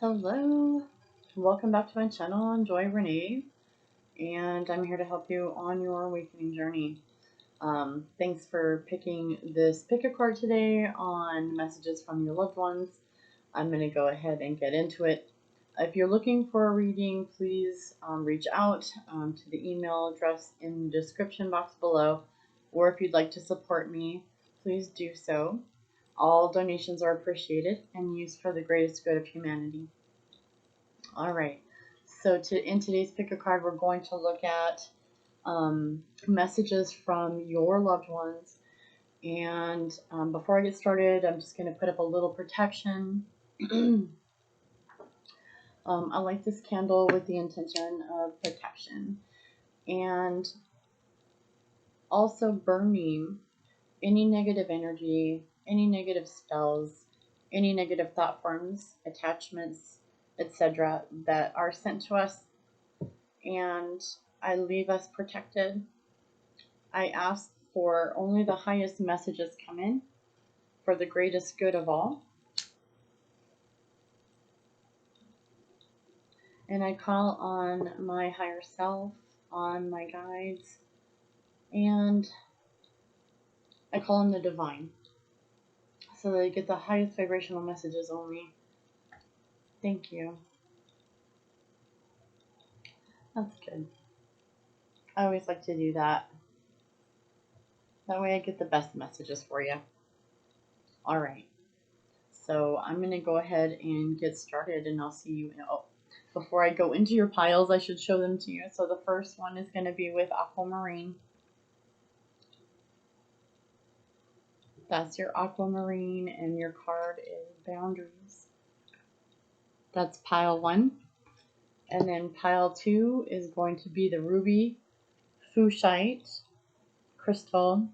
Hello, welcome back to my channel. I'm Joy Renee, and I'm here to help you on your awakening journey. Thanks for picking this pick a card today on messages from your loved ones. I'm going to go ahead and get into it. If you're looking for a reading, please reach out to the email address in the description box below, or if you'd like to support me, please do so. All donations are appreciated and used for the greatest good of humanity. All right, so in today's pick a card, we're going to look at messages from your loved ones. And before I get started, I'm just going to put up a little protection. I light this candle with the intention of protection and also burning any negative energy, any negative spells, any negative thought forms, attachments, etc. that are sent to us, and I leave us protected. I ask for only the highest messages come in for the greatest good of all. And I call on my higher self, on my guides, and I call on the divine so that I get the highest vibrational messages only. Thank you. That's good. I always like to do that. That way I get the best messages for you. All right. So I'm going to go ahead and get started, and I'll see you. Before I go into your piles, I should show them to you. So the first one is going to be with Aquamarine. That's your Aquamarine, and your card is Boundaries. That's pile 1. And then pile 2 is going to be the Ruby Fuchsite crystal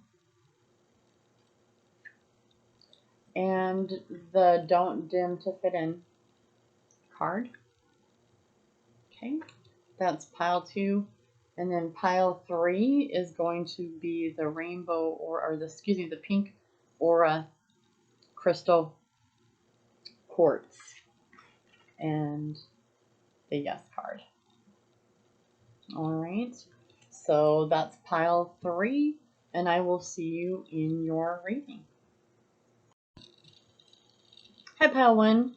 and the Don't Dim to Fit In card. Okay, that's pile 2. And then pile 3 is going to be the rainbow the pink aura crystal quartz and the yes card. All right, so that's pile 3, and I will see you in your reading. Hi, pile 1.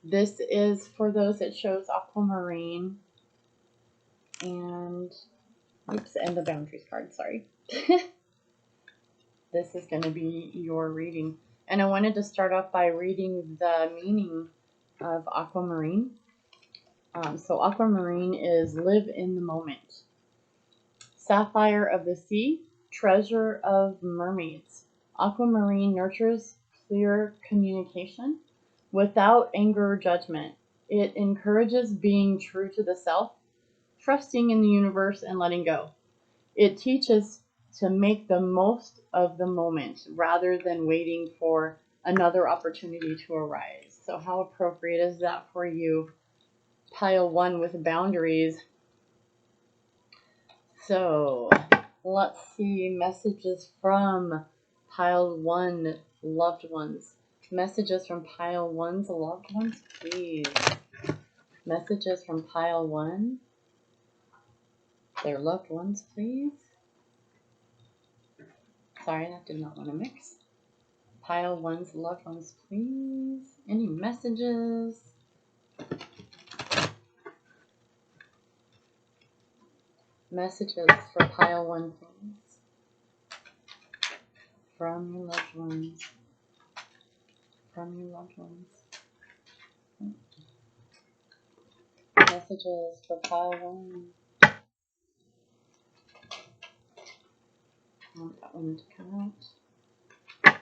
This is for those that chose Aquamarine and the Boundaries card, sorry. This is going to be your reading. And I wanted to start off by reading the meaning of Aquamarine. So Aquamarine is live in the moment. Sapphire of the sea, treasure of mermaids. Aquamarine nurtures clear communication without anger or judgment. It encourages being true to the self, trusting in the universe, and letting go. It teaches to make the most of the moment rather than waiting for another opportunity to arise. So how appropriate is that for you? Pile 1 with Boundaries. So let's see messages from pile 1 loved ones. Messages from pile 1's loved ones, please. Messages from pile 1, their loved ones, please. Sorry, that did not want to mix. Pile 1's loved ones, please. Any messages? Messages for pile 1, please. From your loved ones. From your loved ones. Messages for pile 1. I want that one to come out.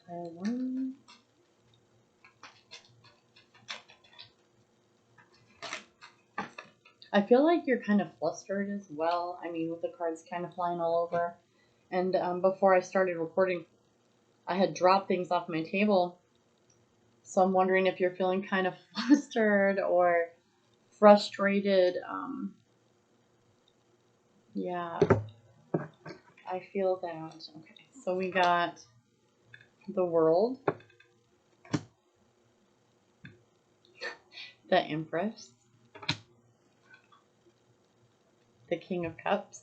Pile 1. I feel like you're kind of flustered as well. I mean, with the cards kind of flying all over. And before I started recording, I had dropped things off my table. So I'm wondering if you're feeling kind of flustered or frustrated. Yeah, I feel that. Okay, so we got the World. the Empress, the King of Cups,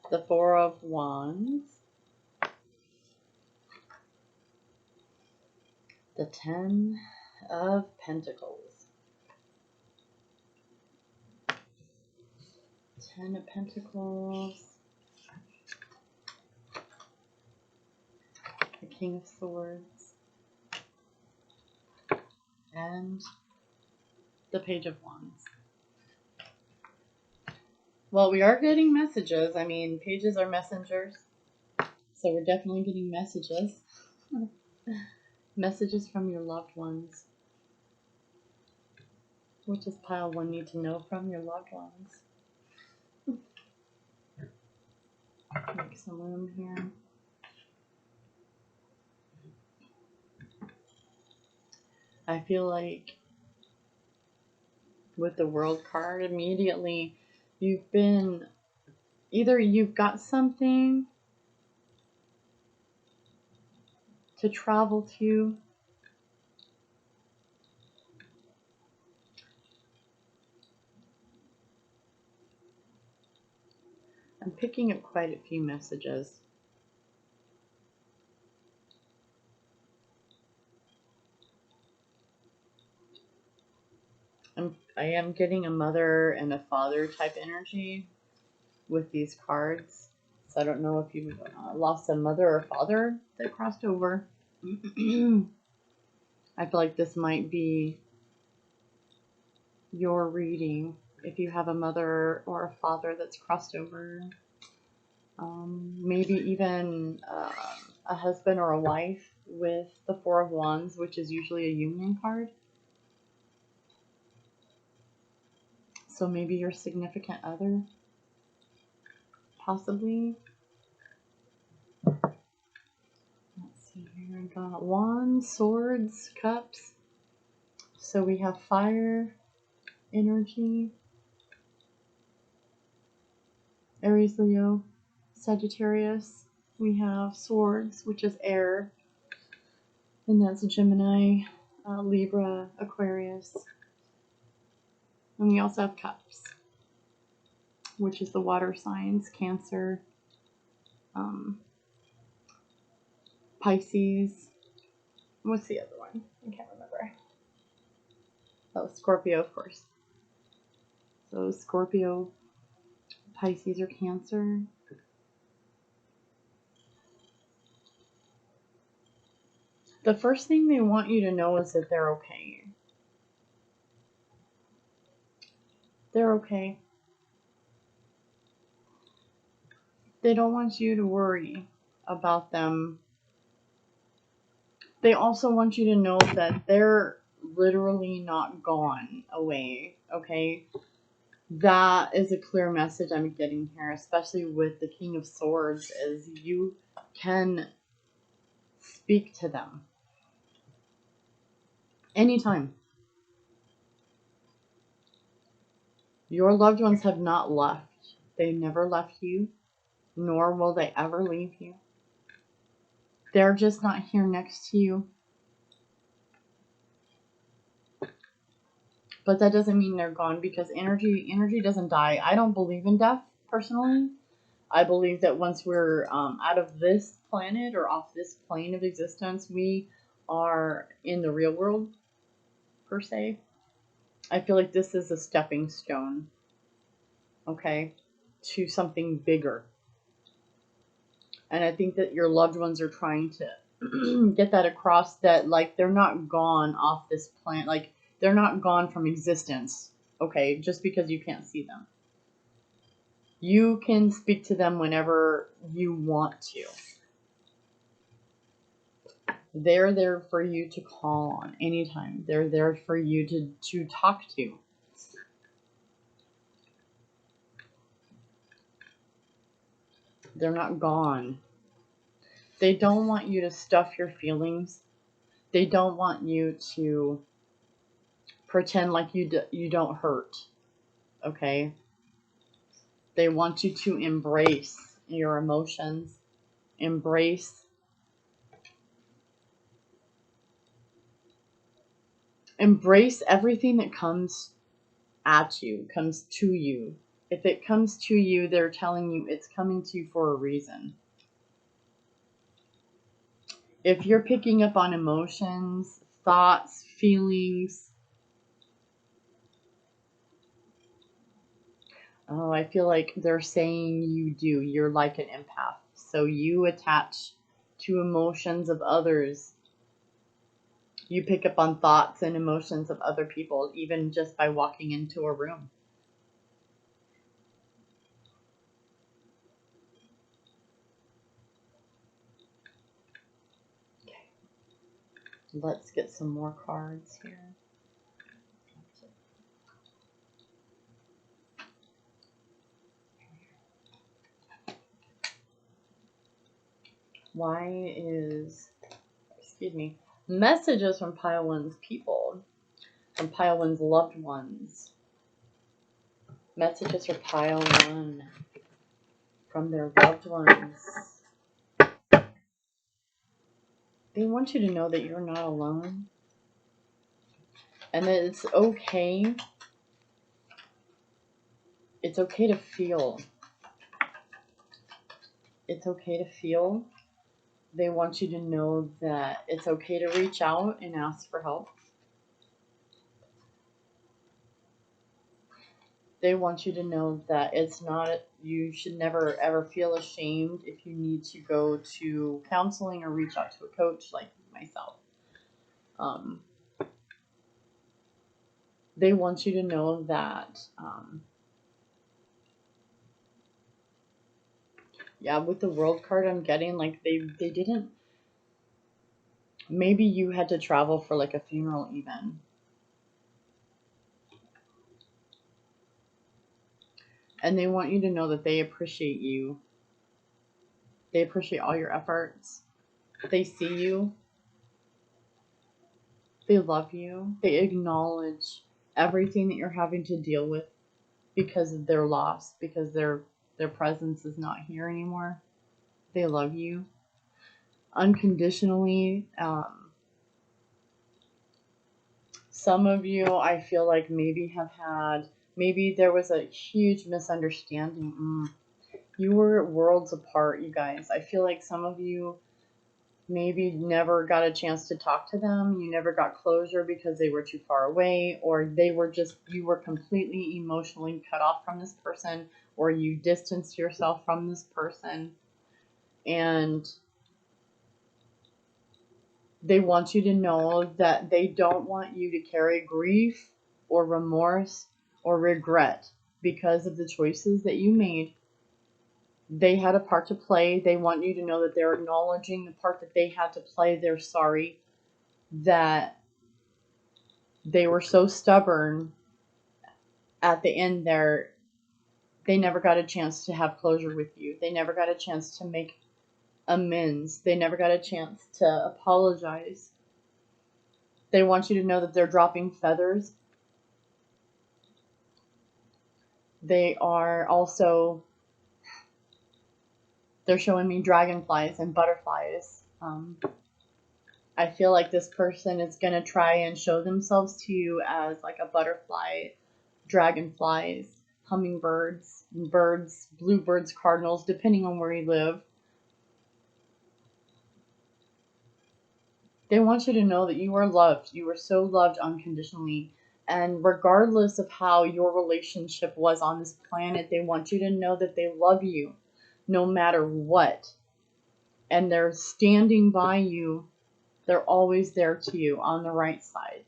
the Four of Wands, the Ten of Pentacles, Ten of Pentacles, the King of Swords, and the Page of Wands. Well, we are getting messages. I mean, pages are messengers. So we're definitely getting messages. Messages from your loved ones. What does pile 1 need to know from your loved ones? Make some room here. I feel like with the World card, immediately you've been, either you've got something to travel to, I'm picking up quite a few messages. I am getting a mother and a father type energy with these cards. So I don't know if you lost a mother or father that crossed over. I feel like this might be your reading if you have a mother or a father that's crossed over. Maybe even a husband or a wife with the Four of Wands, which is usually a union card. So maybe your significant other, possibly. Let's see here. I got Wands, Swords, Cups. So we have fire energy. Aries, Leo, Sagittarius. We have Swords, which is air. And that's Gemini, Libra, Aquarius. And we also have Cups, which is the water signs, Cancer, Pisces. What's the other one? I can't remember. Oh, Scorpio, of course. So Scorpio, Pisces, or Cancer. The first thing they want you to know is that they're okay. They're okay. They don't want you to worry about them. They also want you to know that they're literally not gone away, okay? That is a clear message I'm getting here, especially with the King of Swords, is you can speak to them anytime. Your loved ones have not left. They never left you, nor will they ever leave you. They're just not here next to you. But that doesn't mean they're gone, because energy doesn't die. I don't believe in death, personally. I believe that once we're out of this planet or off this plane of existence, we are in the real world, per se. I feel like this is a stepping stone, okay, to something bigger. And I think that your loved ones are trying to get that across, that, like, they're not gone off this planet. Like, they're not gone from existence, okay, just because you can't see them. You can speak to them whenever you want to. They're there for you to call on anytime. They're there for you to talk to. They're not gone. They don't want you to stuff your feelings. They don't want you to pretend like you don't hurt. Okay? They want you to embrace your emotions. Embrace Embrace everything that comes at you, comes to you. If it comes to you, they're telling you it's coming to you for a reason. If you're picking up on emotions, thoughts, feelings, oh, I feel like they're saying you do. You're like an empath. So you attach to emotions of others. You pick up on thoughts and emotions of other people, even just by walking into a room. Okay. Let's get some more cards here. Why is, excuse me, messages from Pile One's people, from Pile One's loved ones. Messages for Pile One from their loved ones. They want you to know that you're not alone and that it's okay. It's okay to feel. It's okay to feel. They want you to know that it's okay to reach out and ask for help. They want you to know that it's not, you should never ever feel ashamed if you need to go to counseling or reach out to a coach like myself. They want you to know that, yeah, with the World card I'm getting, like they didn't, maybe you had to travel for like a funeral even. And they want you to know that they appreciate you. They appreciate all your efforts. They see you. They love you. They acknowledge everything that you're having to deal with because of their loss, because their presence is not here anymore. They love you unconditionally. Some of you, I feel like maybe maybe there was a huge misunderstanding. You were worlds apart, you guys. I feel like some of you maybe never got a chance to talk to them. You never got closure because they were too far away, or you were completely emotionally cut off from this person, or you distanced yourself from this person. And they want you to know that they don't want you to carry grief or remorse or regret because of the choices that you made. They had a part to play. They want you to know that they're acknowledging the part that they had to play. They're sorry that they were so stubborn at the end there. They never got a chance to have closure with you. They never got a chance to make amends. They never got a chance to apologize. They want you to know that they're dropping feathers. They are also, they're showing me dragonflies and butterflies. I feel like this person is going to try and show themselves to you as like a butterfly, dragonflies, hummingbirds, birds, bluebirds, cardinals, depending on where you live. They want you to know that you are loved. You are so loved unconditionally. And regardless of how your relationship was on this planet, they want you to know that they love you no matter what. And they're standing by you. They're always there to you on the right side.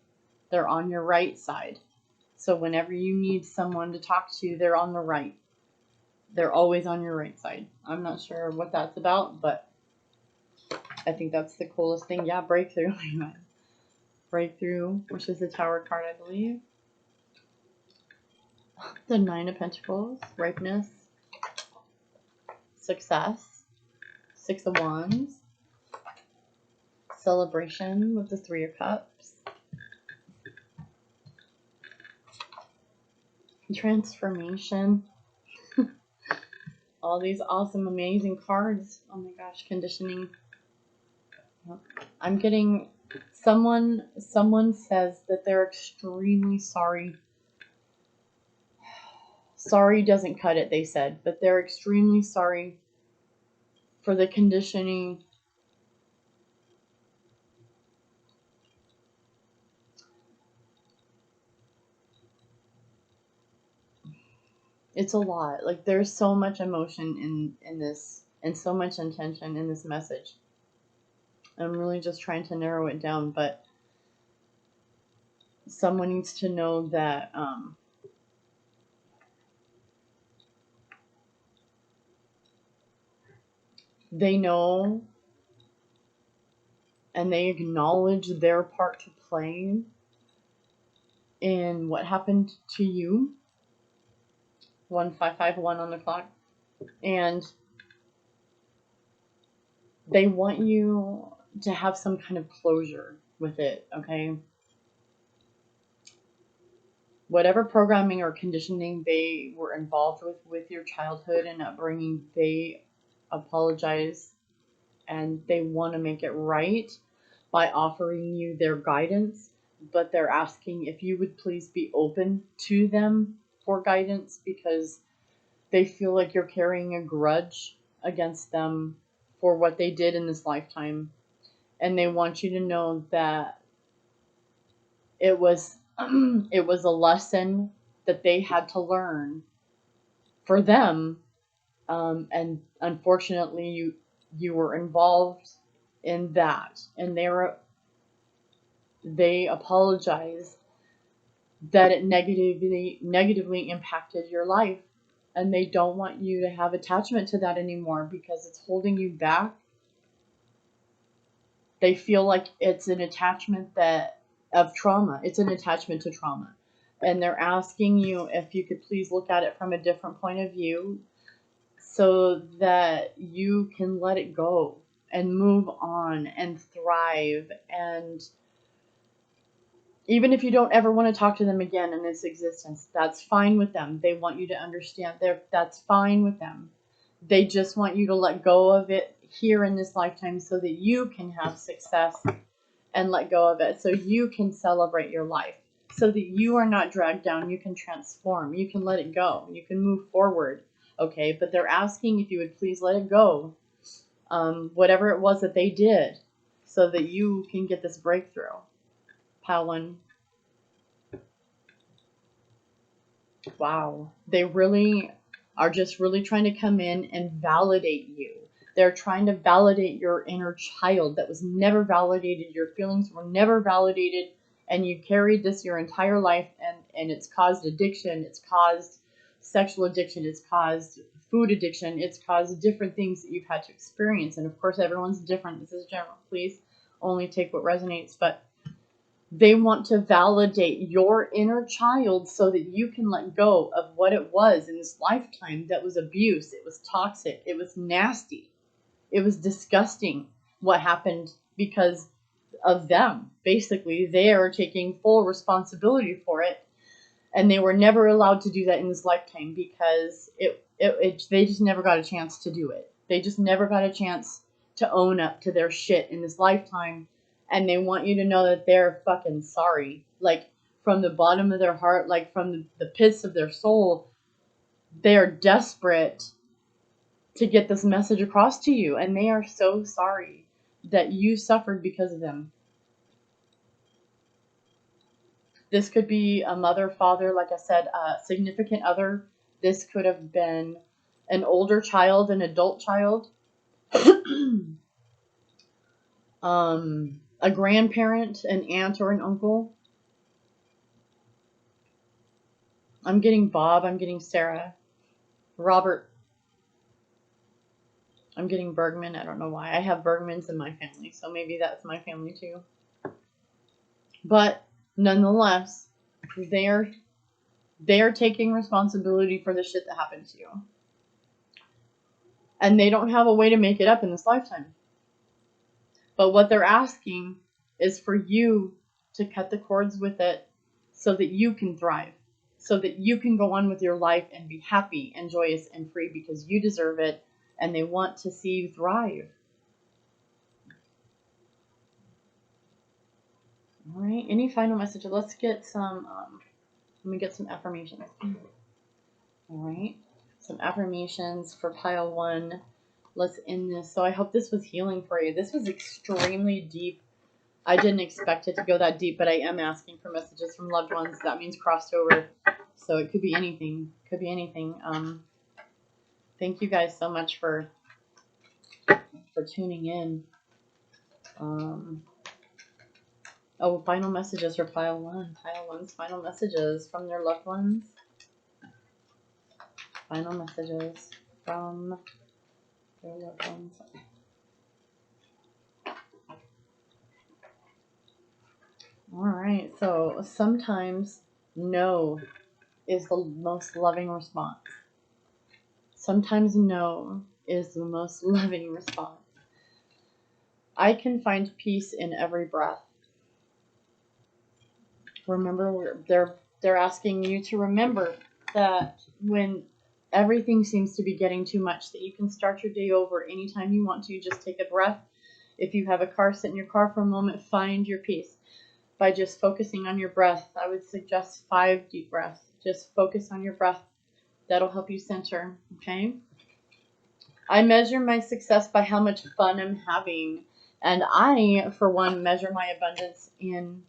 They're on your right side. So whenever you need someone to talk to, they're on the right. They're always on your right side. I'm not sure what that's about, but I think that's the coolest thing. Yeah, breakthrough. Breakthrough, which is the Tower card, I believe. The Nine of Pentacles, ripeness, success, Six of Wands, celebration with the Three of Cups, transformation. All these awesome, amazing cards. Oh my gosh, conditioning. I'm getting Someone says that they're extremely sorry. Sorry doesn't cut it, they said, but they're extremely sorry for the conditioning. It's a lot. Like, there's so much emotion in this, and so much intention in this message. I'm really just trying to narrow it down, but someone needs to know that they know and they acknowledge their part to play in what happened to you. 1551 on the clock. And they want you to have some kind of closure with it, okay? Whatever programming or conditioning they were involved with your childhood and upbringing, they apologize and they want to make it right by offering you their guidance, but they're asking if you would please be open to them for guidance, because they feel like you're carrying a grudge against them for what they did in this lifetime. And they want you to know that it was it was a lesson that they had to learn for them, and unfortunately you were involved in that, and they apologize that it negatively impacted your life, and they don't want you to have attachment to that anymore because it's holding you back. They feel like it's an attachment of trauma. It's an attachment to trauma. And they're asking you if you could please look at it from a different point of view so that you can let it go and move on and thrive. And even if you don't ever want to talk to them again in this existence, that's fine with them. They want you to understand that's fine with them. They just want you to let go of it here in this lifetime so that you can have success and let go of it, so you can celebrate your life, so that you are not dragged down. You can transform, you can let it go, you can move forward, okay? But they're asking if you would please let it go, whatever it was that they did, so that you can get this breakthrough. Palin. Wow. They really are just really trying to come in and validate you. They're trying to validate your inner child that was never validated. Your feelings were never validated, and you carried this your entire life, and it's caused addiction, it's caused sexual addiction, it's caused food addiction, it's caused different things that you've had to experience. And of course, everyone's different. This is general. Please only take what resonates. But they want to validate your inner child so that you can let go of what it was in this lifetime that was abuse. It was toxic. It was nasty. It was disgusting what happened because of them. Basically, they are taking full responsibility for it, and they were never allowed to do that in this lifetime because they just never got a chance to do it. They just never got a chance to own up to their shit in this lifetime, and they want you to know that they're fucking sorry. Like, from the bottom of their heart, like from the pits of their soul, they are desperate to get this message across to you, and they are so sorry that you suffered because of them. This could be a mother, father, like I said, a significant other. This could have been an older child, an adult child, a grandparent, an aunt, or an uncle. I'm getting Bob, I'm getting Sarah, Robert. I'm getting Bergman. I don't know why. I have Bergmans in my family, so maybe that's my family too. But nonetheless, they're taking responsibility for the shit that happened to you. And they don't have a way to make it up in this lifetime. But what they're asking is for you to cut the cords with it so that you can thrive, so that you can go on with your life and be happy and joyous and free, because you deserve it, and they want to see you thrive. right. Any final messages? Let's get some, let me get some affirmations. All right. Some affirmations for pile 1. Let's end this. So I hope this was healing for you. This was extremely deep. I didn't expect it to go that deep, but I am asking for messages from loved ones. That means crossed over. So it could be anything. Could be anything. Thank you guys so much for tuning in. Oh, final messages for pile 1. Pile 1's final messages from their loved ones. Final messages from their loved ones. Alright, so sometimes no is the most loving response. Sometimes no is the most loving response. I can find peace in every breath. Remember, they're asking you to remember that when everything seems to be getting too much, that you can start your day over anytime you want to. Just take a breath. If you have a car, sit in your car for a moment, find your peace by just focusing on your breath. I would suggest 5 deep breaths. Just focus on your breath. That'll help you center, okay? I measure my success by how much fun I'm having. And I, for one, measure my abundance in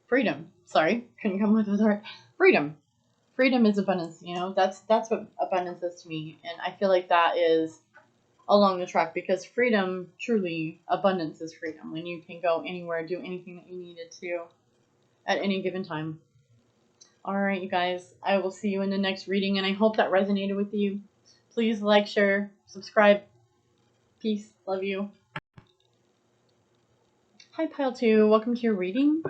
freedom. Sorry, couldn't come with the word. Freedom. Freedom is abundance, you know. That's what abundance is to me. And I feel like that is along the track, because freedom, truly, abundance is freedom. When you can go anywhere, do anything that you needed to at any given time. Alright, you guys, I will see you in the next reading, and I hope that resonated with you. Please like, share, subscribe. Peace. Love you. Hi, Pile 2. Welcome to your reading.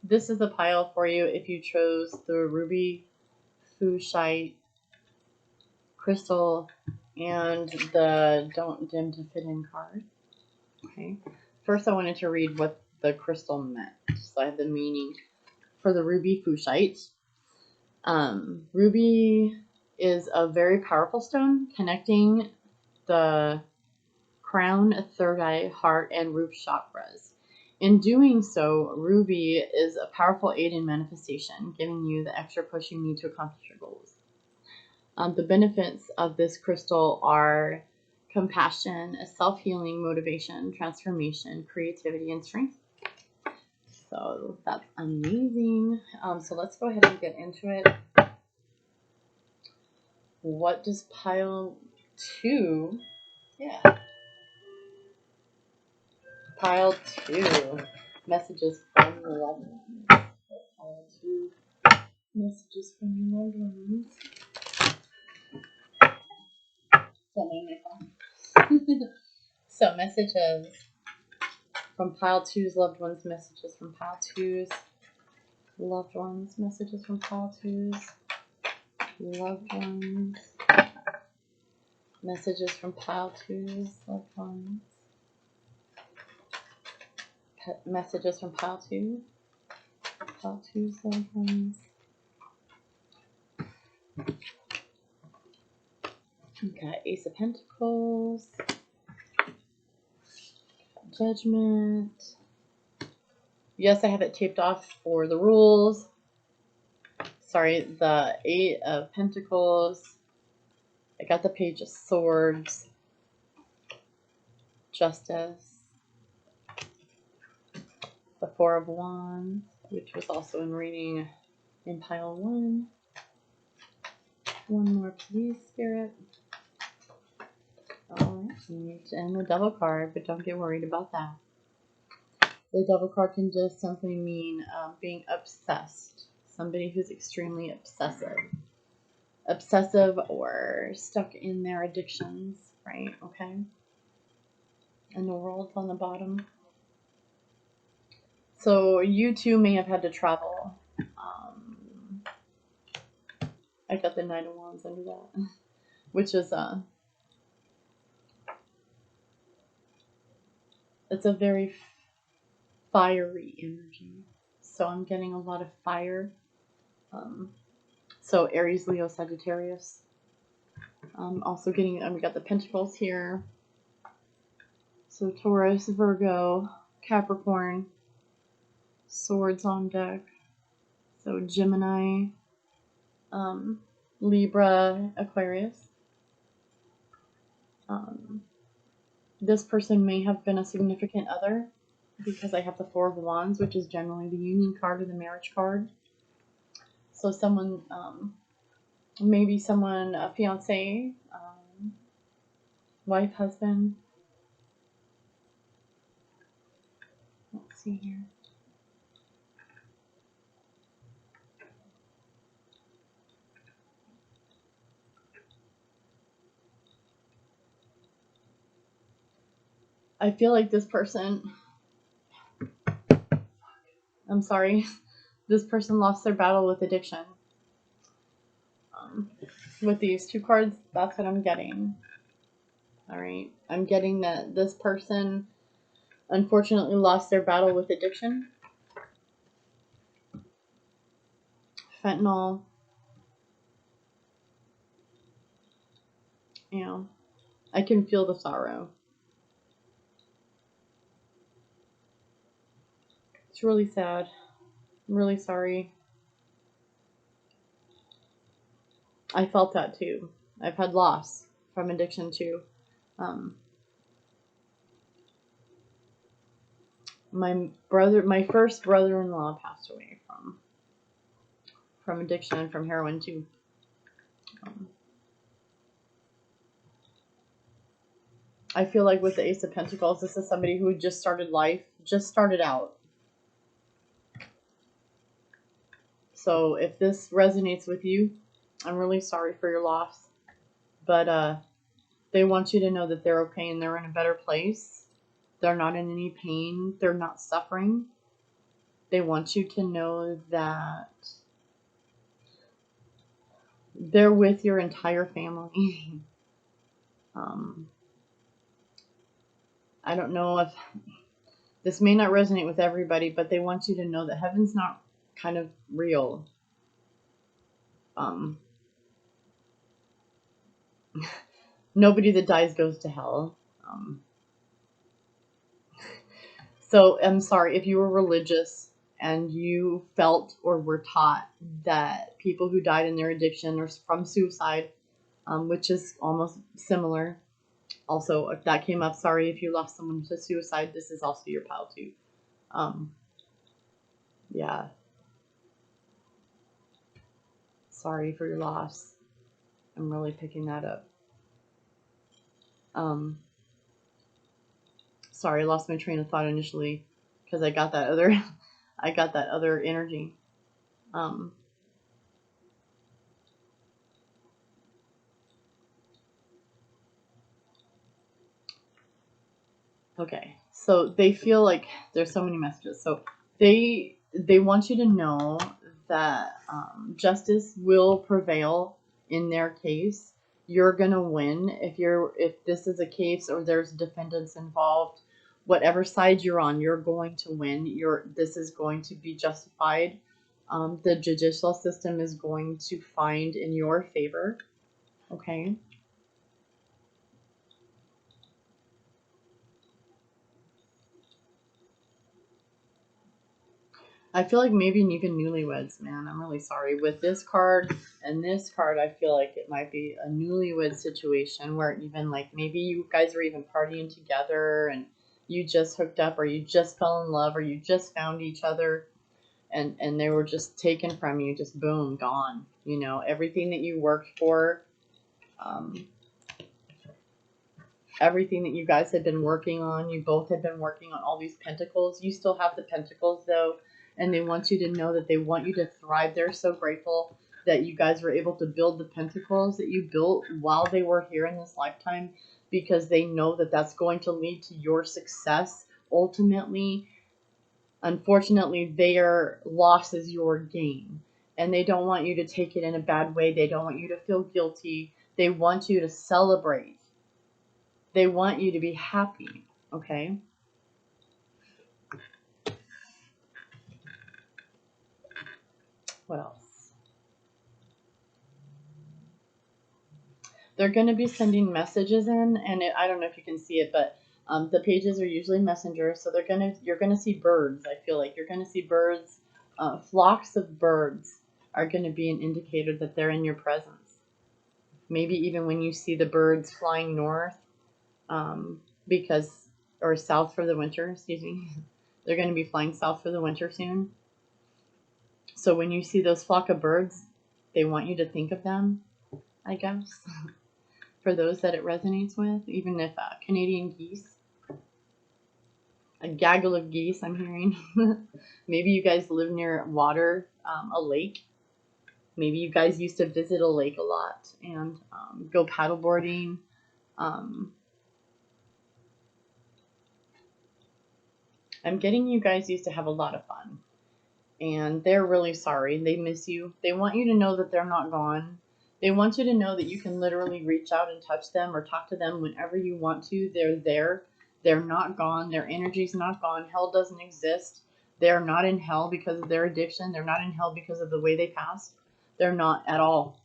This is a pile for you if you chose the ruby, Fuchsite, crystal, and the don't dim to fit in card. Okay. First, I wanted to read what the crystal meant. So I have the meaning for the ruby Fuchsite. Ruby is a very powerful stone connecting the crown, third eye, heart, and root chakras. In doing so, ruby is a powerful aid in manifestation, giving you the extra push you need to accomplish your goals. The benefits of this crystal are compassion, self-healing, motivation, transformation, creativity, and strength. So that's amazing. So let's go ahead and get into it. What does pile 2? Yeah. Pile 2. Messages from your loved ones. Pile 2. Messages from your loved ones. So messages from pile 2's loved ones. Messages from pile 2's loved ones. Messages from pile 2's loved ones. Messages from pile 2's loved ones. Messages from pile 2. Pile 2's loved ones. Okay, Ace of Pentacles. Judgment. Yes, I have it taped off for the rules. Sorry, the 8 of Pentacles. I got the Page of Swords. Justice. The 4 of Wands, which was also in reading in pile 1. One more, please, Spirit. Alright, and the Devil card, but don't get worried about that. The Devil card can just simply mean being obsessed. Somebody who's extremely obsessive. Obsessive or stuck in their addictions, right? Okay. And the World's on the bottom. So you too may have had to travel. I got the Knight of Wands under that, which is it's a very fiery energy. So I'm getting a lot of fire. So Aries, Leo, Sagittarius. Also getting, we got the Pentacles here. So Taurus, Virgo, Capricorn, Swords on deck. So Gemini, Libra, Aquarius. This person may have been a significant other because I have the Four of Wands, which is generally the union card or the marriage card. So someone, maybe someone, a fiance, wife, husband. Let's see here. I feel like this person, I'm sorry, this person lost their battle with addiction. With these two cards, that's what I'm getting. Alright, I'm getting that this person unfortunately lost their battle with addiction. Fentanyl. You know, I can feel the sorrow. It's really sad. I'm really sorry. I felt that too. I've had loss from addiction too. My first brother-in-law passed away from addiction and from heroin too. I feel like with the Ace of Pentacles, this is somebody who just started life, just started out. So if this resonates with you, I'm really sorry for your loss. But they want you to know that they're okay and they're in a better place. They're not in any pain. They're not suffering. They want you to know that they're with your entire family. I don't know if this may not resonate with everybody, but they want you to know that heaven's not kind of real. Nobody that dies goes to hell. So I'm sorry if you were religious and you felt or were taught that people who died in their addiction or from suicide, which is almost similar. Also, if that came up, sorry if you lost someone to suicide. This is also your pile too. Yeah. Sorry for your loss. I'm really picking that up. Sorry, I lost my train of thought initially because I got that other, I got that other energy. Okay, so they feel like there's so many messages. So they want you to know that justice will prevail in their case. You're gonna win if this is a case or there's defendants involved. Whatever side you're on, you're going to win. This is going to be justified. The judicial system is going to find in your favor. Okay. I feel like maybe even newlyweds, man. I'm really sorry. With this card and this card, I feel like it might be a newlywed situation where even like maybe you guys were even partying together and you just hooked up or you just fell in love or you just found each other and they were just taken from you, just boom, gone. You know, everything that you worked for, everything that you guys had been working on, you both had been working on all these pentacles. You still have the pentacles though. And they want you to know that they want you to thrive. They're so grateful that you guys were able to build the pentacles that you built while they were here in this lifetime, because they know that that's going to lead to your success. Ultimately, unfortunately, their loss is your gain. And they don't want you to take it in a bad way. They don't want you to feel guilty. They want you to celebrate. They want you to be happy, okay? What else? They're going to be sending messages in, and I don't know if you can see it, but The pages are usually messengers, so you're gonna see birds. I feel like you're gonna see birds. Flocks of birds are gonna be an indicator that they're in your presence. Maybe even when you see the birds flying north, or south for the winter, excuse me. They're gonna be flying south for the winter soon. So when you see those flock of birds, they want you to think of them, I guess. For those that it resonates with, even if Canadian geese, a gaggle of geese I'm hearing. Maybe you guys live near water, a lake. Maybe you guys used to visit a lake a lot and go paddleboarding. I'm getting you guys used to have a lot of fun. And they're really sorry. They miss you. They want you to know that they're not gone. They want you to know that you can literally reach out and touch them or talk to them whenever you want to. They're there. They're not gone. Their energy's not gone. Hell doesn't exist. They're not in hell because of their addiction. They're not in hell because of the way they passed. They're not at all.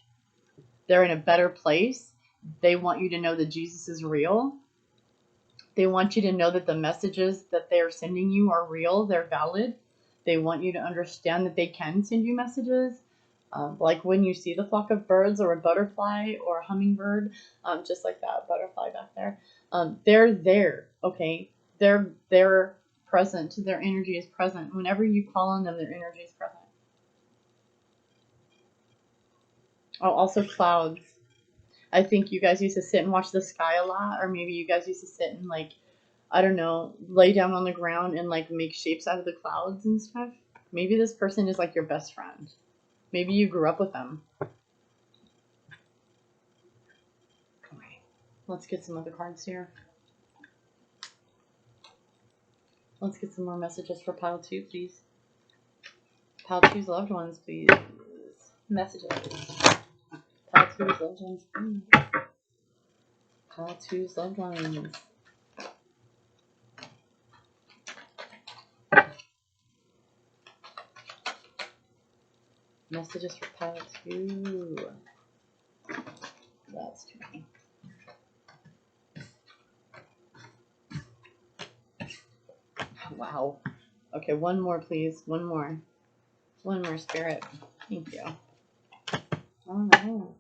They're in a better place. They want you to know that Jesus is real. They want you to know that the messages that they're sending you are real. They're valid. They want you to understand that they can send you messages. Like when you see the flock of birds or a butterfly or a hummingbird, just like that butterfly back there, they're there, okay? They're present. Their energy is present. Whenever you call on them, their energy is present. Oh, also clouds. I think you guys used to sit and watch the sky a lot, or maybe you guys used to sit and, like, I don't know, lay down on the ground and, like, make shapes out of the clouds and stuff. Maybe this person is, like, your best friend. Maybe you grew up with them. Okay, let's get some other cards here. Let's get some more messages for Pile 2, please. Pile 2's loved ones, please. Messages. Pile 2's loved ones, please. Pile 2's loved ones. Messages for Pile 2. That's too many. Wow. Okay, one more, please. One more. One more, Spirit. Thank you. Oh, no.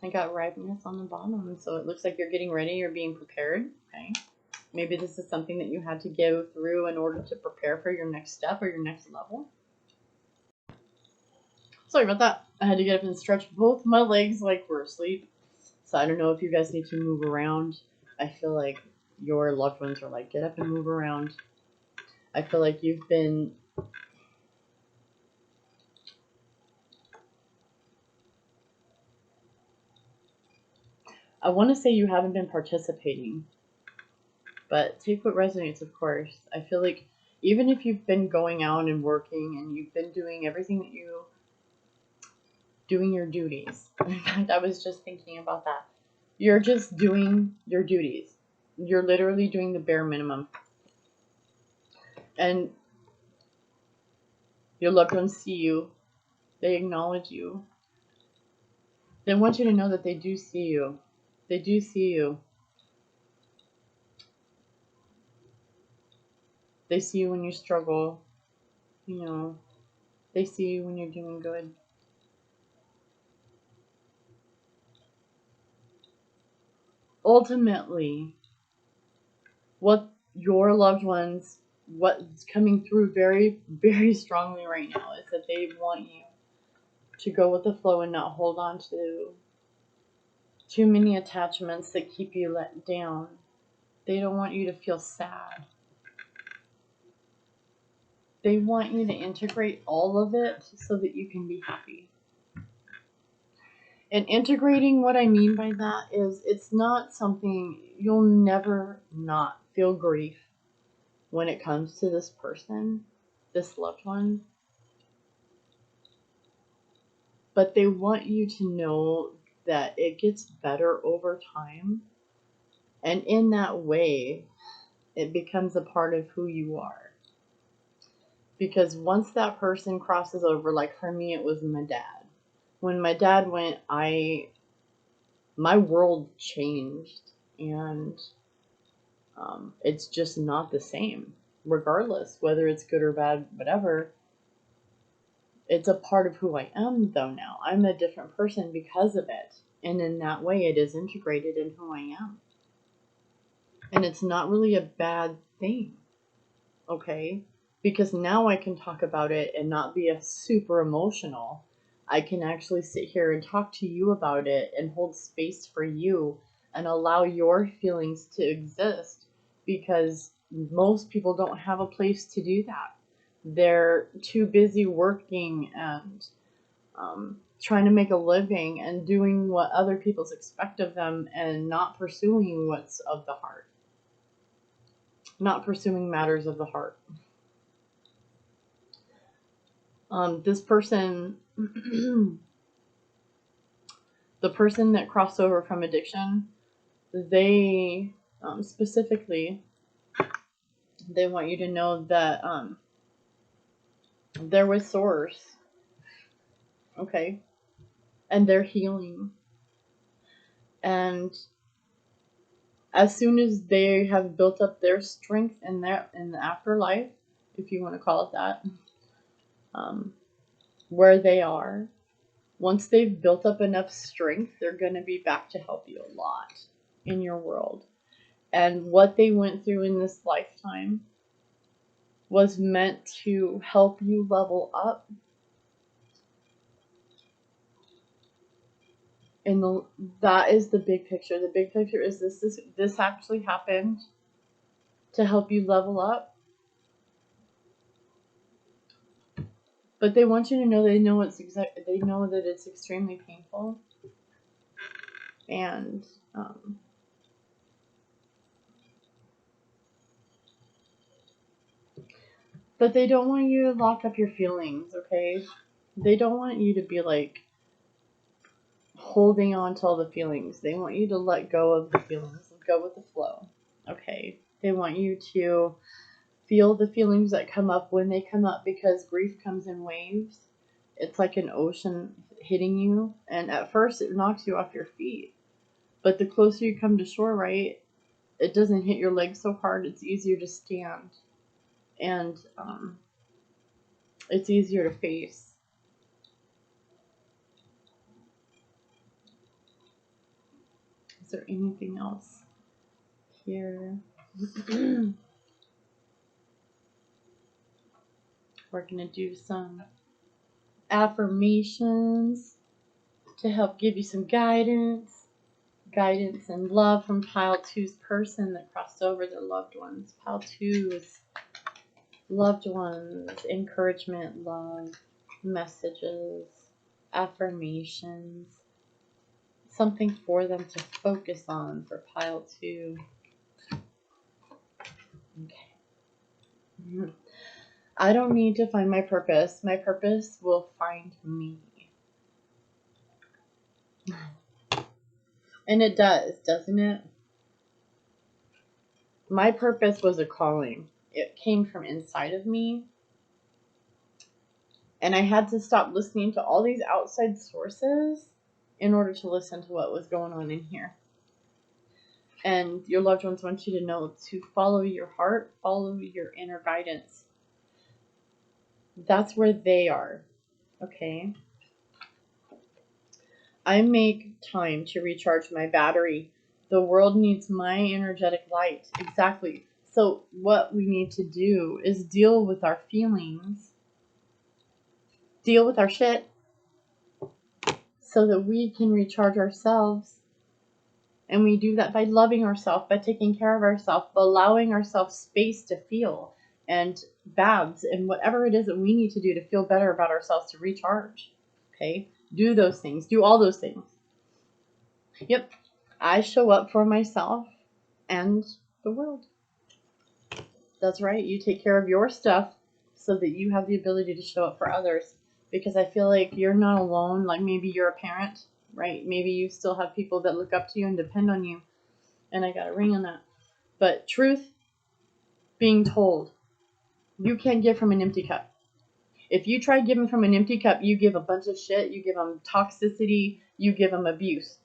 I got ripeness on the bottom, so it looks like you're getting ready. You're being prepared. Okay. Maybe this is something that you had to go through in order to prepare for your next step or your next level. Sorry about that. I had to get up and stretch both my legs like we're asleep. So I don't know if you guys need to move around. I feel like your loved ones are like, get up and move around. I feel like you've been... I want to say you haven't been participating. But take what resonates, of course. I feel like even if you've been going out and working and you've been doing everything that you... doing your duties. In fact, I was just thinking about that. You're just doing your duties. You're literally doing the bare minimum. And your loved ones see you. They acknowledge you. They want you to know that they do see you. They do see you. They see you when you struggle. You know, they see you when you're doing good. Ultimately, what your loved ones, what's coming through very, very strongly right now is that they want you to go with the flow and not hold on to too many attachments that keep you let down. They don't want you to feel sad. They want you to integrate all of it so that you can be happy. And integrating, what I mean by that is it's not something, you'll never not feel grief when it comes to this person, this loved one. But they want you to know that it gets better over time. And in that way, it becomes a part of who you are. Because once that person crosses over, like for me, it was my dad. When my dad went, my world changed. And It's just not the same. Regardless, whether it's good or bad, whatever, it's a part of who I am, though, now. I'm a different person because of it. And in that way, it is integrated in who I am. And it's not really a bad thing, okay? Because now I can talk about it and not be a super emotional. I can actually sit here and talk to you about it and hold space for you and allow your feelings to exist, because most people don't have a place to do that. They're too busy working and trying to make a living and doing what other people expect of them, and not pursuing what's of the heart. Not pursuing matters of the heart. This person, the person that crossed over from addiction, they specifically, they want you to know that they're with Source, okay, and they're healing. And as soon as they have built up their strength in the afterlife, if you want to call it that, where they are, once they've built up enough strength, they're going to be back to help you a lot in your world. And what they went through in this lifetime was meant to help you level up. And that is the big picture. The big picture is this actually happened to help you level up. But they want you to know they know that it's extremely painful. And but they don't want you to lock up your feelings, okay? They don't want you to be like holding on to all the feelings. They want you to let go of the feelings, go with the flow, okay? They want you to feel the feelings that come up when they come up, because grief comes in waves. It's like an ocean hitting you, and at first it knocks you off your feet. But the closer you come to shore, right, it doesn't hit your legs so hard. It's easier to stand, and it's easier to face. Is there anything else here? We're going to do some affirmations to help give you some guidance and love from Pile 2's person that crossed over, their loved ones. Pile 2's loved ones, encouragement, love, messages, affirmations, something for them to focus on for Pile 2. Okay. I don't need to find my purpose. My purpose will find me. And it does, doesn't it? My purpose was a calling. It came from inside of me. And I had to stop listening to all these outside sources in order to listen to what was going on in here. And your loved ones want you to know to follow your heart, follow your inner guidance. That's where they are, okay? I make time to recharge my battery. The world needs my energetic light. Exactly. So what we need to do is deal with our feelings, deal with our shit, so that we can recharge ourselves. And we do that by loving ourselves, by taking care of ourselves, allowing ourselves space to feel, and baths, and whatever it is that we need to do to feel better about ourselves, to recharge. Okay? Do those things. Do all those things. Yep. I show up for myself and the world. That's right. You take care of your stuff so that you have the ability to show up for others. Because I feel like you're not alone. Like maybe you're a parent, right? Maybe you still have people that look up to you and depend on you. And I got a ring on that. But truth being told, you can't give from an empty cup. If you try giving from an empty cup, you give a bunch of shit. You give them toxicity. You give them abuse.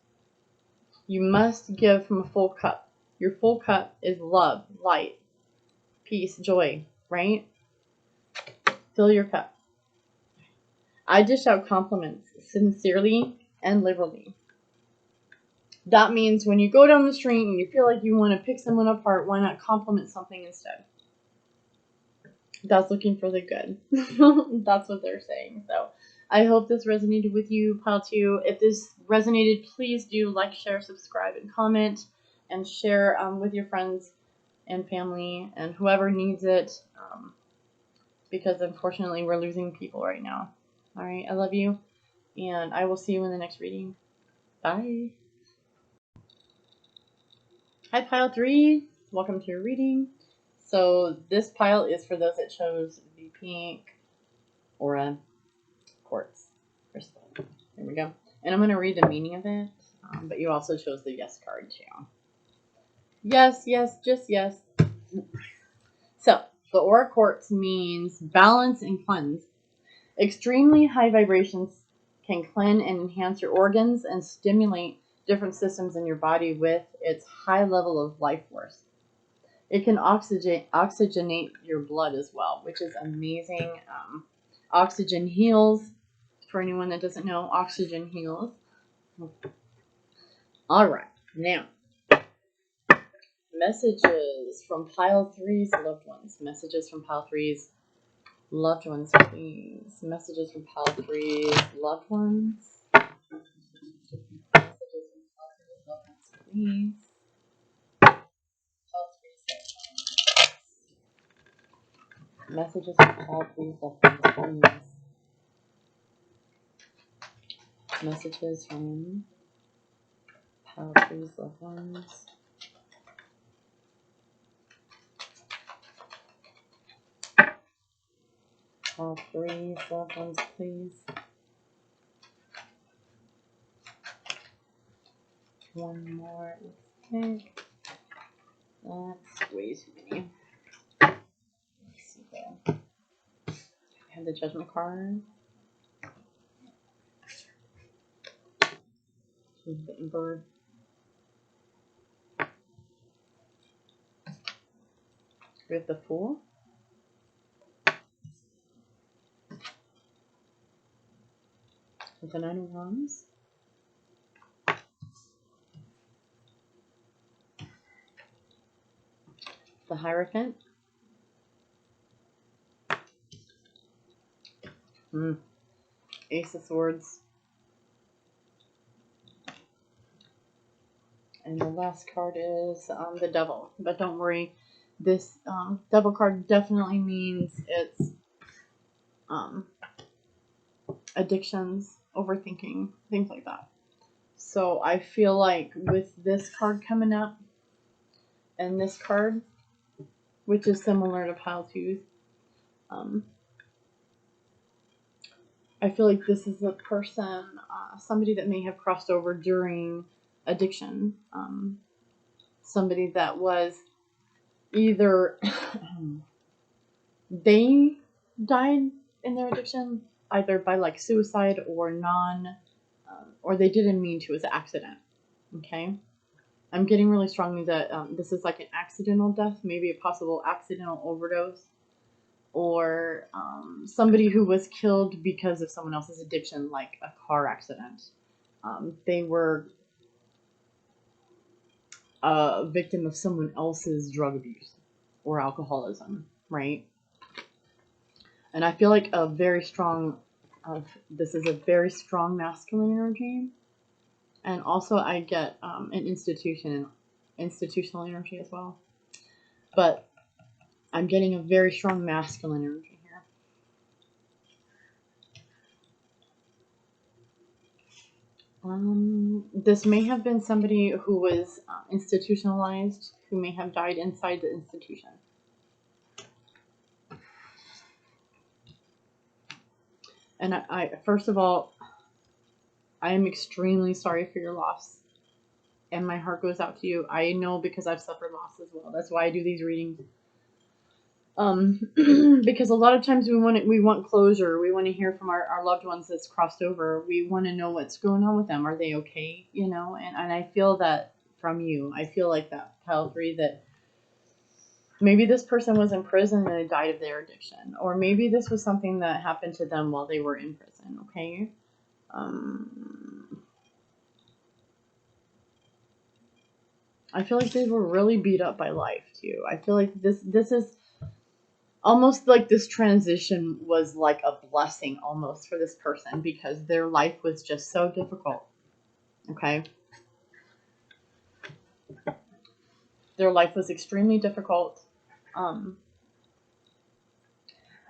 You must give from a full cup. Your full cup is love, light, peace, joy, right? Fill your cup. I dish out compliments sincerely and liberally. That means when you go down the street and you feel like you want to pick someone apart, why not compliment something instead? That's looking for the good. That's what they're saying. So I hope this resonated with you, Pile 2. If this resonated, please do like, share, subscribe, and comment, and share with your friends and family and whoever needs it, because unfortunately we're losing people right now. All right, I love you, and I will see you in the next reading. Bye. Hi, Pile 3. Welcome to your reading. So this pile is for those that chose the pink aura quartz crystal. There we go. And I'm going to read the meaning of it, but you also chose the yes card too. Yes, yes, just yes. So the aura quartz means balance and cleanse. Extremely high vibrations can cleanse and enhance your organs and stimulate different systems in your body with its high level of life force. It can oxygenate your blood as well, which is amazing. Oxygen heals. For anyone that doesn't know, oxygen heals. All right, now messages from Pile 3's loved ones. Messages from Pile 3's loved ones, please. Messages from Pile 3's loved ones. Messages from Pile 3's loved ones, please. Messages from Pile 3's loved ones, please. Messages from Pile 3's loved ones. Pile 3's loved ones, please. One more. Okay. That's way too many. Let's see here. I have the Judgment card. The Emperor. We have the Fool. With the Nine of Wands. The Hierophant. Ace of Swords. And the last card is the Devil. But don't worry, this Devil card definitely means it's addictions, overthinking, things like that. So I feel like with this card coming up and this card, which is similar to Pile 2's, I feel like this is a person, somebody that may have crossed over during addiction. Somebody that was either they died in their addiction, either by like suicide or or they didn't mean to, it was an accident. Okay? I'm getting really strongly that this is like an accidental death, maybe a possible accidental overdose, or somebody who was killed because of someone else's addiction, like a car accident. They were a victim of someone else's drug abuse or alcoholism, right? And I feel like a very strong, this is a very strong masculine energy. And also I get an institutional energy as well. But I'm getting a very strong masculine energy here. This may have been somebody who was institutionalized, who may have died inside the institution. And I first of all, I am extremely sorry for your loss. And my heart goes out to you. I know because I've suffered loss as well. That's why I do these readings. Because a lot of times we want closure. We want to hear from our loved ones that's crossed over. We want to know what's going on with them. Are they okay? You know, and I feel that from you. I feel like that, pile 3, that maybe this person was in prison and they died of their addiction. Or maybe this was something that happened to them while they were in prison, okay? I feel like they were really beat up by life, too. I feel like this is almost like this transition was like a blessing almost for this person because their life was just so difficult, okay? Their life was extremely difficult.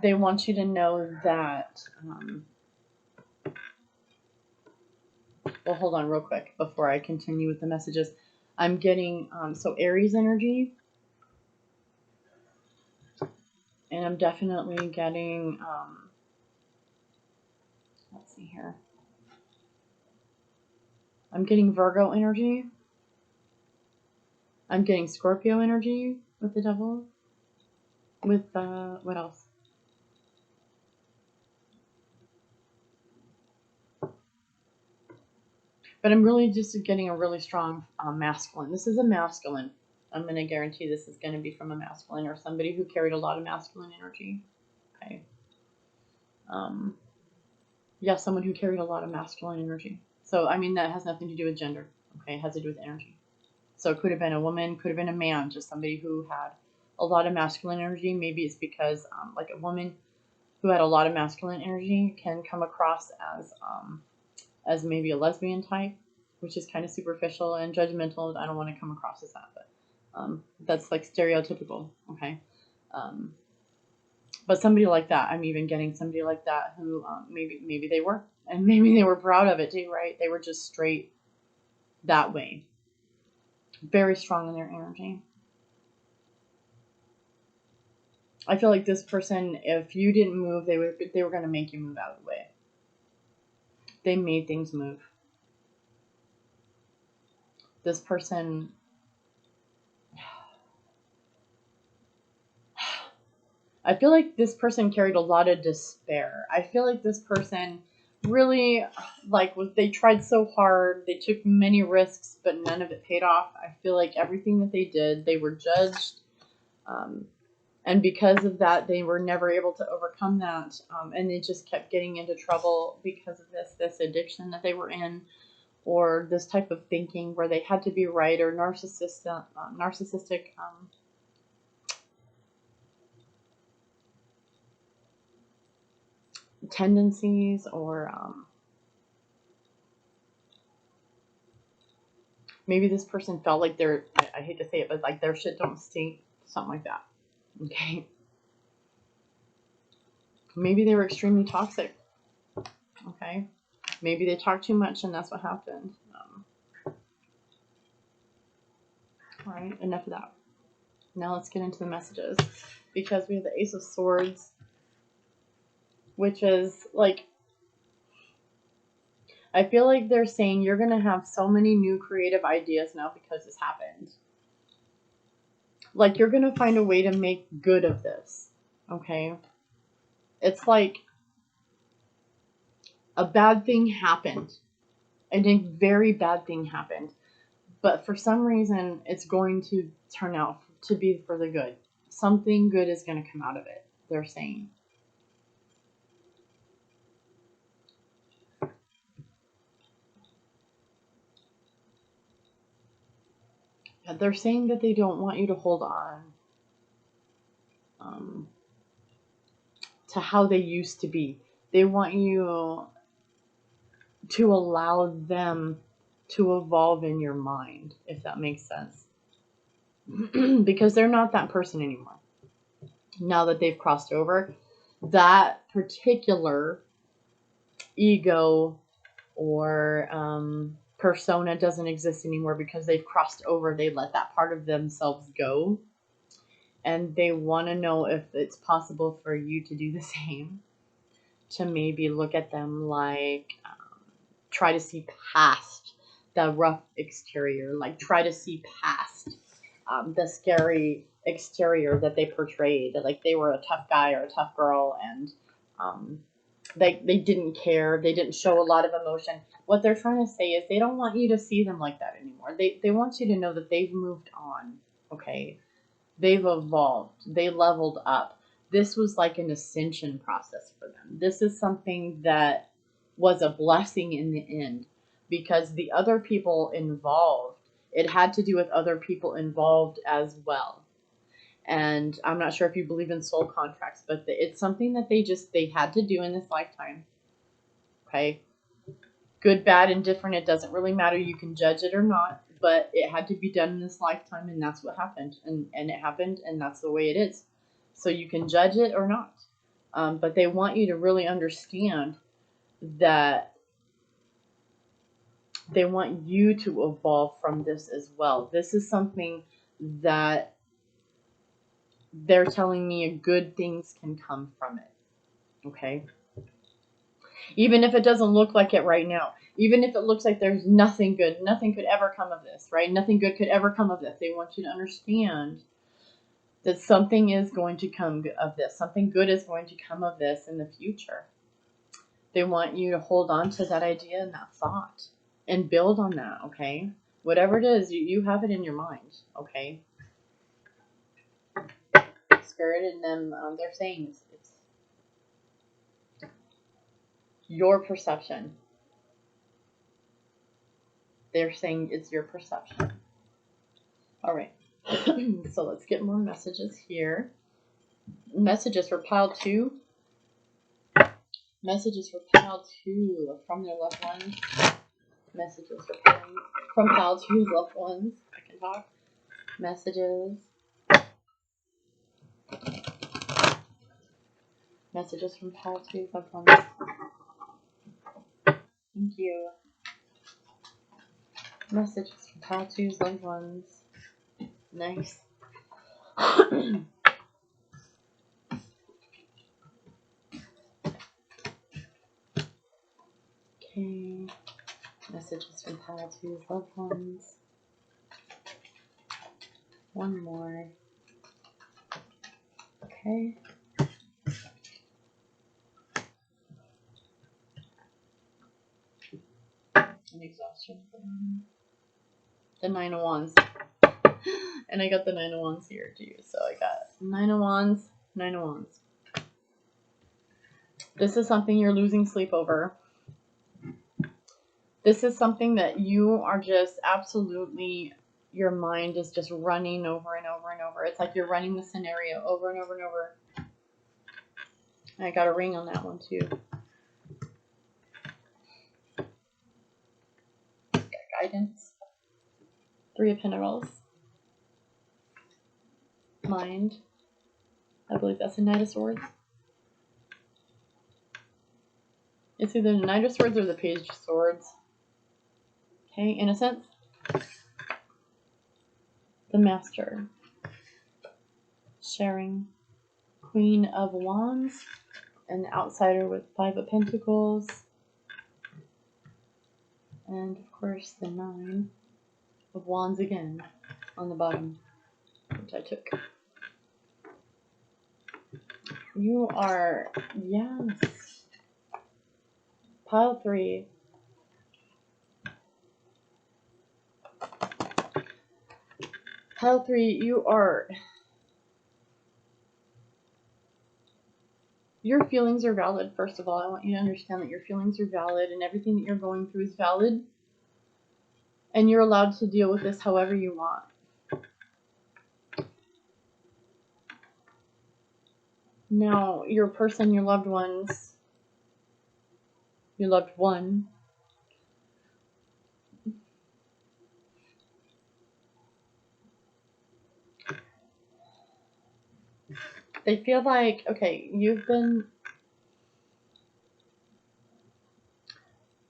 They want you to know that, well, hold on real quick before I continue with the messages. I'm getting, so Aries energy, and I'm definitely getting, let's see here. I'm getting Virgo energy. I'm getting Scorpio energy with the devil. With, what else? But I'm really just getting a really strong masculine. This is a masculine. I'm going to guarantee this is going to be from a masculine or somebody who carried a lot of masculine energy. Okay. Yeah, someone who carried a lot of masculine energy. So, I mean, that has nothing to do with gender. Okay, it has to do with energy. So it could have been a woman, could have been a man, just somebody who had a lot of masculine energy. Maybe it's because, like, a woman who had a lot of masculine energy can come across as maybe a lesbian type, which is kind of superficial and judgmental. I don't want to come across as that, but that's like stereotypical, okay? But somebody like that, I'm even getting somebody like that who maybe they were, and maybe they were proud of it too, right? They were just straight that way. Very strong in their energy. I feel like this person, if you didn't move, they were going to make you move out of the way. They made things move. This person, I feel like this person carried a lot of despair. I feel like this person really, like, they tried so hard. They took many risks, but none of it paid off. I feel like everything that they did, they were judged. And because of that, they were never able to overcome that. And they just kept getting into trouble because of this addiction that they were in, or this type of thinking where they had to be right, or narcissistic tendencies, or maybe this person felt like I hate to say it, but like their shit don't stink, something like that. Okay. Maybe they were extremely toxic. Okay. Maybe they talked too much and that's what happened. All right, enough of that. Now let's get into the messages, because we have the Ace of Swords, which is like, I feel like they're saying you're going to have so many new creative ideas now because this happened. Like, you're going to find a way to make good of this. Okay. It's like a bad thing happened. And a very bad thing happened. But for some reason, it's going to turn out to be for the good. Something good is going to come out of it, they're saying. They're saying that they don't want you to hold on to how they used to be. They want you to allow them to evolve in your mind, if that makes sense. Because they're not that person anymore. Now that they've crossed over, that particular ego or persona doesn't exist anymore because they've crossed over. They let that part of themselves go. And they want to know if it's possible for you to do the same. To maybe look at them like, try to see past the rough exterior. Like, try to see past the scary exterior that they portrayed. Like, they were a tough guy or a tough girl, and they didn't care. They didn't show a lot of emotion. What they're trying to say is they don't want you to see them like that anymore. They want you to know that they've moved on, okay? They've evolved. They leveled up. This was like an ascension process for them. This is something that was a blessing in the end, because the other people involved, it had to do with other people involved as well. And I'm not sure if you believe in soul contracts, but it's something that they had to do in this lifetime. Okay? Good, bad, indifferent, it doesn't really matter. You can judge it or not, but it had to be done in this lifetime, and that's what happened. And it happened, and that's the way it is. So you can judge it or not. But they want you to really understand that they want you to evolve from this as well. This is something that they're telling me good things can come from it. Okay? Even if it doesn't look like it right now. Even if it looks like there's nothing good, nothing could ever come of this, right? Nothing good could ever come of this. They want you to understand that something is going to come of this. Something good is going to come of this in the future. They want you to hold on to that idea and that thought and build on that, okay? Whatever it is, you have it in your mind, okay? Spirit and them, they're saying it's your perception. They're saying it's your perception. All right. So let's get more messages here. Messages for pile 2. Messages for pile 2 from their loved ones. Messages from pile 2's loved ones. I can talk. Messages. Messages from pile 2's loved ones. Thank you. Messages from pile 2's loved ones. Nice. Okay. Messages from pile 2's loved ones. One more. Okay. An exhaustion. The 9 of Wands. And I got the 9 of Wands here too. So I got 9 of Wands, 9 of Wands. This is something you're losing sleep over. This is something that you are just absolutely, your mind is just running over and over and over. It's like you're running the scenario over and over and over. And I got a ring on that one too. Got guidance. 3 of Pentacles. Mind. I believe that's a Knight of Swords. It's either the Knight of Swords or the Page of Swords. Okay, Innocence. The Master. Sharing. Queen of Wands. And the Outsider with 5 of Pentacles. And of course the 9 of Wands again on the bottom, which I took. You are, yes. Pile 3. Pile 3, your feelings are valid, first of all. I want you to understand that your feelings are valid and everything that you're going through is valid. And you're allowed to deal with this however you want. Now, your person, your loved ones, your loved one, they feel like, okay, you've been,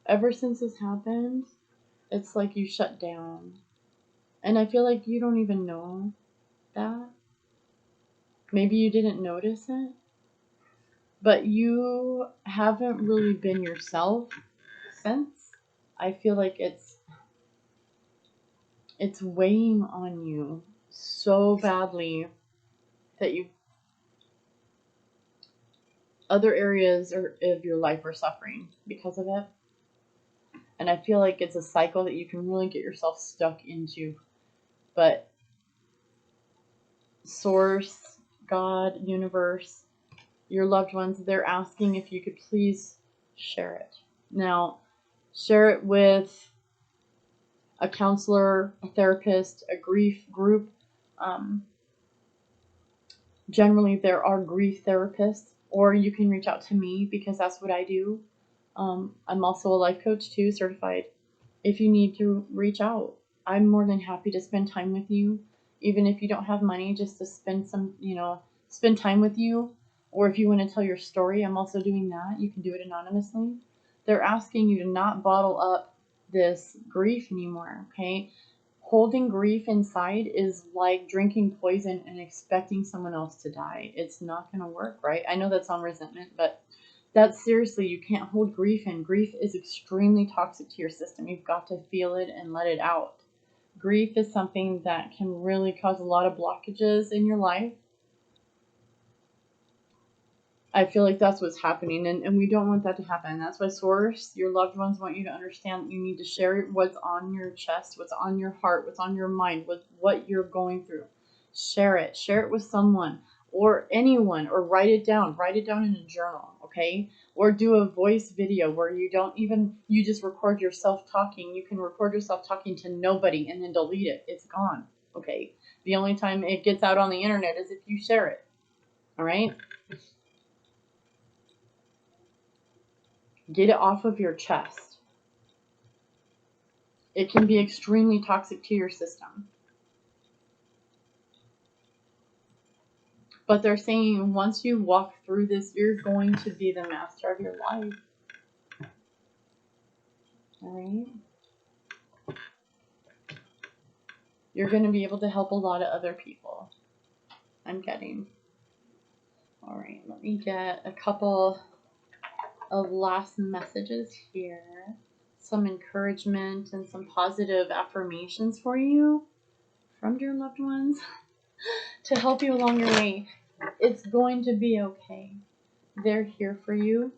ever since this happened, it's like you shut down. And I feel like you don't even know that. Maybe you didn't notice it. But you haven't really been yourself since. I feel like it's weighing on you so badly that other areas of your life are suffering because of it. And I feel like it's a cycle that you can really get yourself stuck into. But Source, God, universe, your loved ones, they're asking if you could please share it. Now, share it with a counselor, a therapist, a grief group. Generally, there are grief therapists, or you can reach out to me because that's what I do. I'm also a life coach too, certified. If you need to reach out, I'm more than happy to spend time with you, even if you don't have money, just to spend spend time with you. Or if you want to tell your story, I'm also doing that. You can do it anonymously. They're asking you to not bottle up this grief anymore, okay? Holding grief inside is like drinking poison and expecting someone else to die. It's not going to work, right? I know that's on resentment, but that's seriously, you can't hold grief in. Grief is extremely toxic to your system. You've got to feel it and let it out. Grief is something that can really cause a lot of blockages in your life. I feel like that's what's happening, and we don't want that to happen. That's why Source, your loved ones, want you to understand that you need to share what's on your chest, what's on your heart, what's on your mind, what you're going through. Share it. Share it with someone or anyone, or write it down. Write it down in a journal, okay? Or do a voice video where you just record yourself talking. You can record yourself talking to nobody and then delete it. It's gone, okay? The only time it gets out on the internet is if you share it, all right? Get it off of your chest. It can be extremely toxic to your system. But they're saying once you walk through this, you're going to be the master of your life. All right? You're going to be able to help a lot of other people. I'm getting. All right, let me get a couple of last messages here. Some encouragement and some positive affirmations for you from your loved ones to help you along your way. It's going to be okay. They're here for you.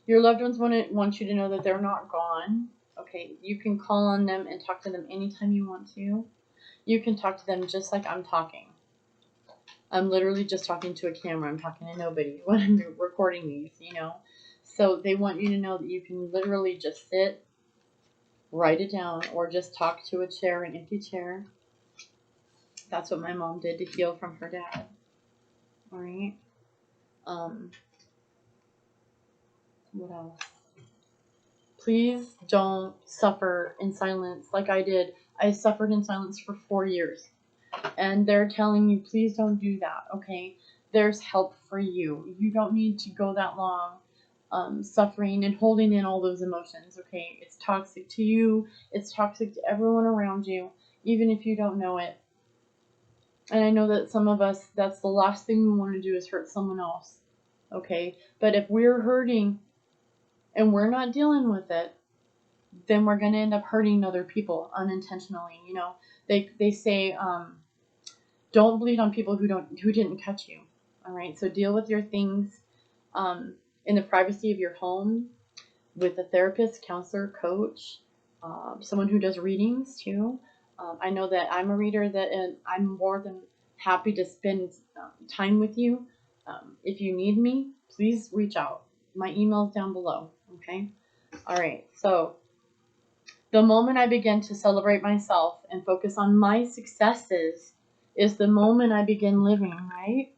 Your loved ones want you to know that they're not gone. Okay, you can call on them and talk to them anytime you want to. You can talk to them just like I'm talking. I'm literally just talking to a camera. I'm talking to nobody when I'm recording these, So they want you to know that you can literally just sit, write it down, or just talk to a chair, an empty chair. That's what my mom did to heal from her dad. All right. What else? Please don't suffer in silence like I did. I suffered in silence for 4 years. And they're telling you, please don't do that, okay? There's help for you. You don't need to go that long suffering and holding in all those emotions, okay? It's toxic to you. It's toxic to everyone around you, even if you don't know it. And I know that some of us, that's the last thing we want to do is hurt someone else, okay? But if we're hurting and we're not dealing with it, then we're going to end up hurting other people unintentionally. They say, don't bleed on people who didn't cut you. All right. So deal with your things in the privacy of your home with a therapist, counselor, coach, someone who does readings too. I know that I'm a reader and I'm more than happy to spend time with you. If you need me, please reach out. My email's down below. Okay. All right. So the moment I begin to celebrate myself and focus on my successes is the moment I begin living, right?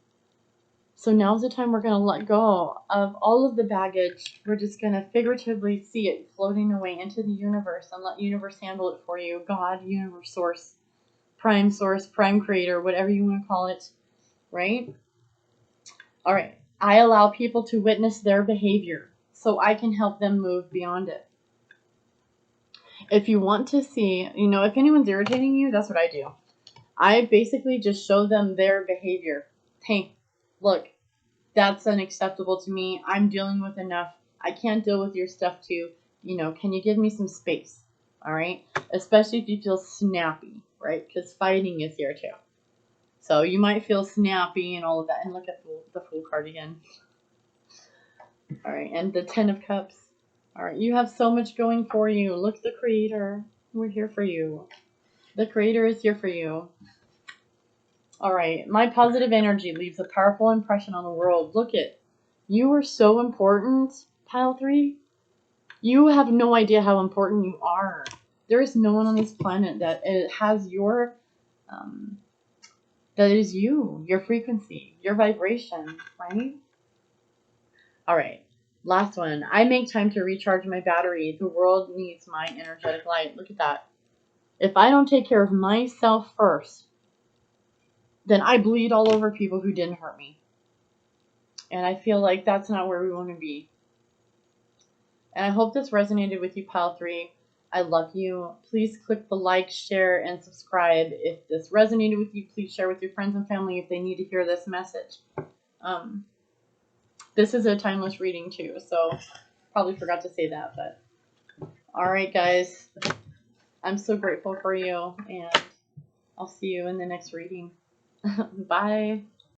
So now's the time we're going to let go of all of the baggage. We're just going to figuratively see it floating away into the universe and let universe handle it for you. God, universe, source, prime creator, whatever you want to call it, right? All right. I allow people to witness their behavior so I can help them move beyond it. If you want to see, if anyone's irritating you, that's what I do. I basically just show them their behavior. Hey, look, that's unacceptable to me. I'm dealing with enough. I can't deal with your stuff too. Can you give me some space? All right? Especially if you feel snappy, right? Because fighting is here too. So you might feel snappy and all of that. And look at the Fool card again. All right, and the Ten of Cups. All right, you have so much going for you. Look, the Creator. We're here for you. The Creator is here for you. All right, my positive energy leaves a powerful impression on the world. Look it. You are so important, Pile 3. You have no idea how important you are. There is no one on this planet that has your, that is you, your frequency, your vibration, right? All right, last one. I make time to recharge my battery. The world needs my energetic light. Look at that. If I don't take care of myself first, then I bleed all over people who didn't hurt me. And I feel like that's not where we want to be. And I hope this resonated with you, Pile 3. I love you. Please click the like, share, and subscribe. If this resonated with you, please share with your friends and family if they need to hear this message. This is a timeless reading too, so probably forgot to say that. But all right, guys. I'm so grateful for you, and I'll see you in the next reading. Bye.